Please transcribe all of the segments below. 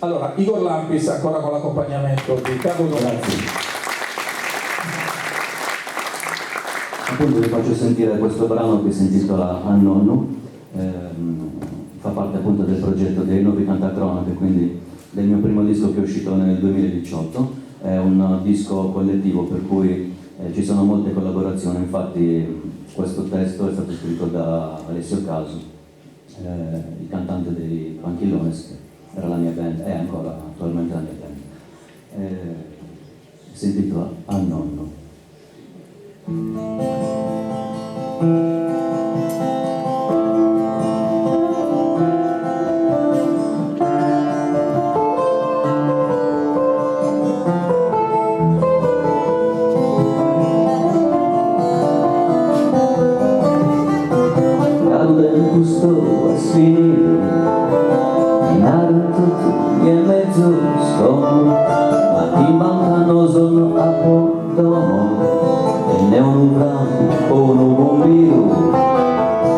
Allora, Igor Lampis ancora con l'accompagnamento di Carlo Donazzi. Appunto vi faccio sentire questo brano che si intitola A Nonno, fa parte appunto del progetto dei Nuovi Cantacronache, quindi del mio primo disco che è uscito nel 2018. È un disco collettivo per cui ci sono molte collaborazioni, infatti questo testo è stato scritto da Alessio Casu, il cantante dei Panchillones, che era la mia band, è ancora attualmente la mia band. Si intitola A Nonno. Gusto è finito, intanto tu e mezzo scomodo, ma ti mancano sono a Portomo e ne un brano o un bombino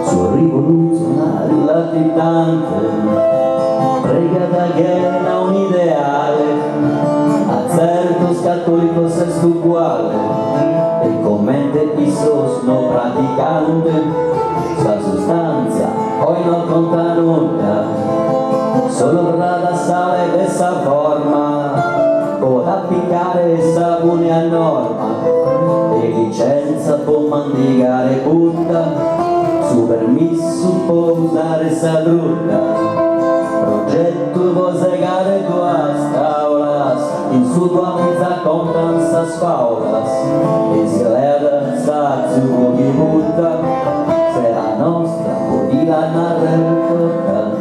sul rivoluzionario latitante, prega da guerra un ideale, a certo scattolico sesto uguale, e commente i sono praticante. La sostanza poi non conta nulla, solo rada sale dessa forma, o da piccare sapone a norma, e licenza può mandigare butta, su permesso può usare sa drutta, progetto può segare tua staulas, in su tua mezza contan sa spaulas, e si leva sa su chi butta, nostra podila narrata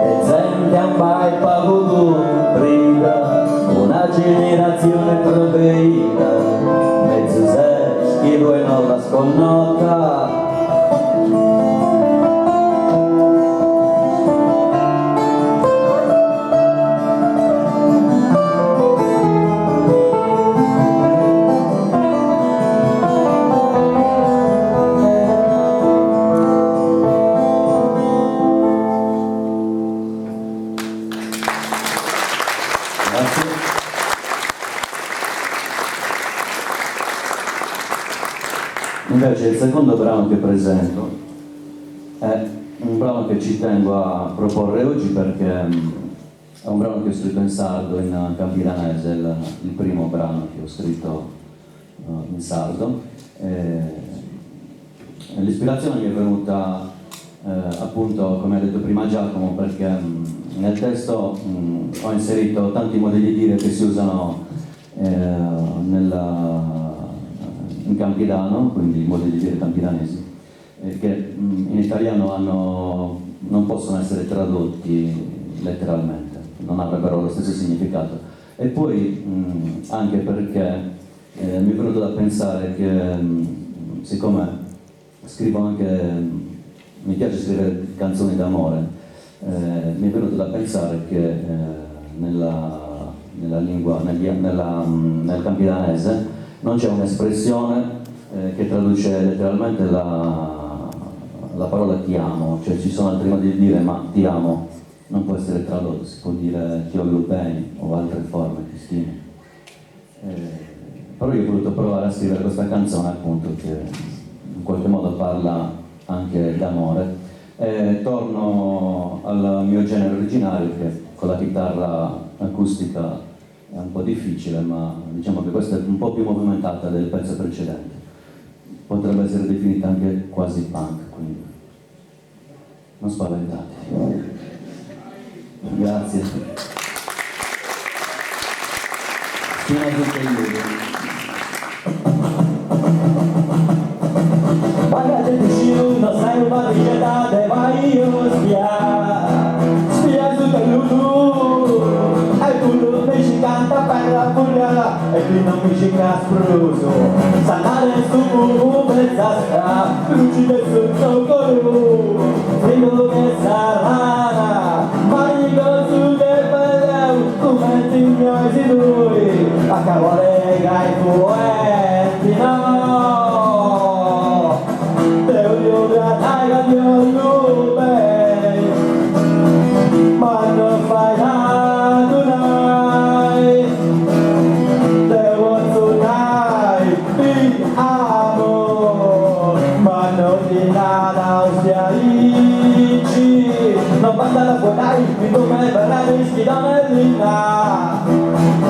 e gente a mai paguto prima una generazione proveita mezzo se schifo e non la sconnota. Invece il secondo brano che presento è un brano che ci tengo a proporre oggi perché è un brano che ho scritto in sardo, in campidanese, il primo brano che ho scritto in sardo. L'ispirazione mi è venuta appunto, come ha detto prima Giacomo, perché nel testo ho inserito tanti modi di dire che si usano in campidano, quindi modi di dire campidanesi, che in italiano non possono essere tradotti letteralmente, non avrebbero lo stesso significato. E poi anche perché mi è venuto da pensare che siccome scrivo anche, mi piace scrivere canzoni d'amore, mi è venuto da pensare che nella lingua, nel campidanese non c'è un'espressione che traduce letteralmente la parola ti amo, cioè ci sono altri modi di dire, ma ti amo non può essere tradotto, si può dire ti voglio bene o altre forme di stime. Però io ho voluto provare a scrivere questa canzone appunto che in qualche modo parla anche d'amore. Torno al mio genere originario che con la chitarra acustica è un po' difficile, ma diciamo che questa è un po' più movimentata del pezzo precedente. Potrebbe essere definita anche quasi punk, quindi non spaventatevi. Grazie. Fino a tutte le Pagate di sciuto, sai una rigetate, vai io spia tutto l'uno, e tu non ci canta per la puglia, e qui non mi ci caspruso, sanare su mezz'astra, lucide sotto colù, frigo che sarà, ma dico su che bello, come ti ignori lui, a cavole gai fuenti, no! Ma non fai nada. basta la fuori, mi come per la rischiedonellina.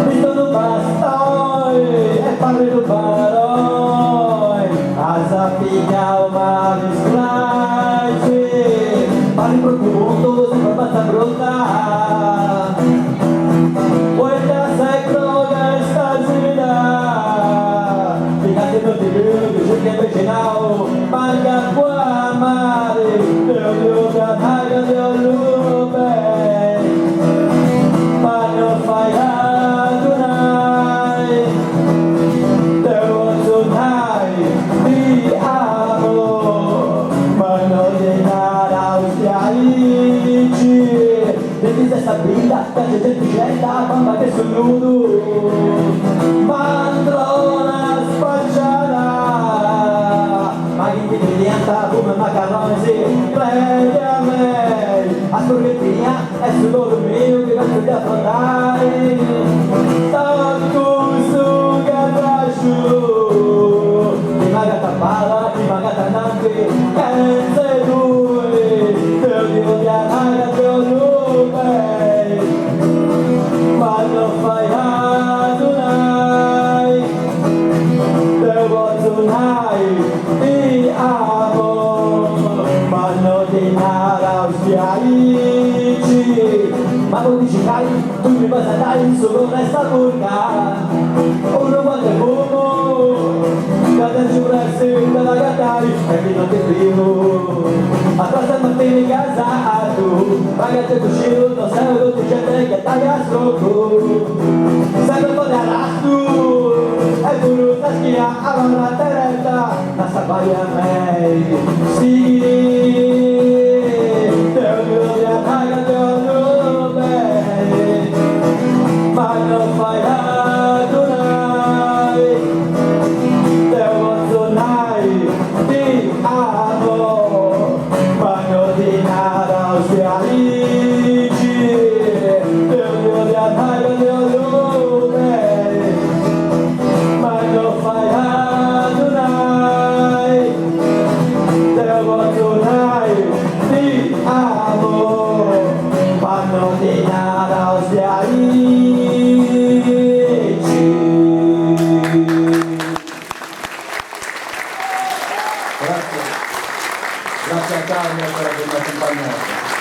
Mi sono bastoi e parli tu paroi, a sappiamo ma mi splaici, parli profumo, sempre abbastanza brutta. Vuelta secro che sta gira, fíjate no te veo, que yo que me llenao, marca qua mare, te odio que ataca de olube, ma no falla tonight, te voglio tonight, ti amo, ma no de nada ustiaici. Desde essa vida, que a gente gesta, bamba che sul nudo, mandrona spacciata, ma che ti diventa come macarrone, si crede a me, a spurghettina è sul loro mio che penso di affrontare, tanto su che trasciù, ti maga tappata, ti maga tannante, che sei tu, te lo dico di anaga, te lo dico. Ma non fai tonight, te voglio tonight, ti amo, ma non ti nada ustiaici. Ma non dici dai, tu mi vas a dare, solo resta burca, uno quando è fumo, cada giurarsi dalla gattari, e chi non ti primo, a casa mattina in casa tu, ragazzi uscito, non sai dove ti c'è che taglia sotto, sai un po' di arrasto, e pure la schia, avanti la terretta, la sapaglia a me, sì, te odio di ataca, te odio bene, ma non fai tonight, te voglio tonight, ti amo, ma non di nada ustiaici, te odio di ataca, te odio bene, ma non fai tonight, te voglio tonight, ti amo, ma non di nada ustiaici. Grazie. Grazie a Carmine per avermi accompagnato.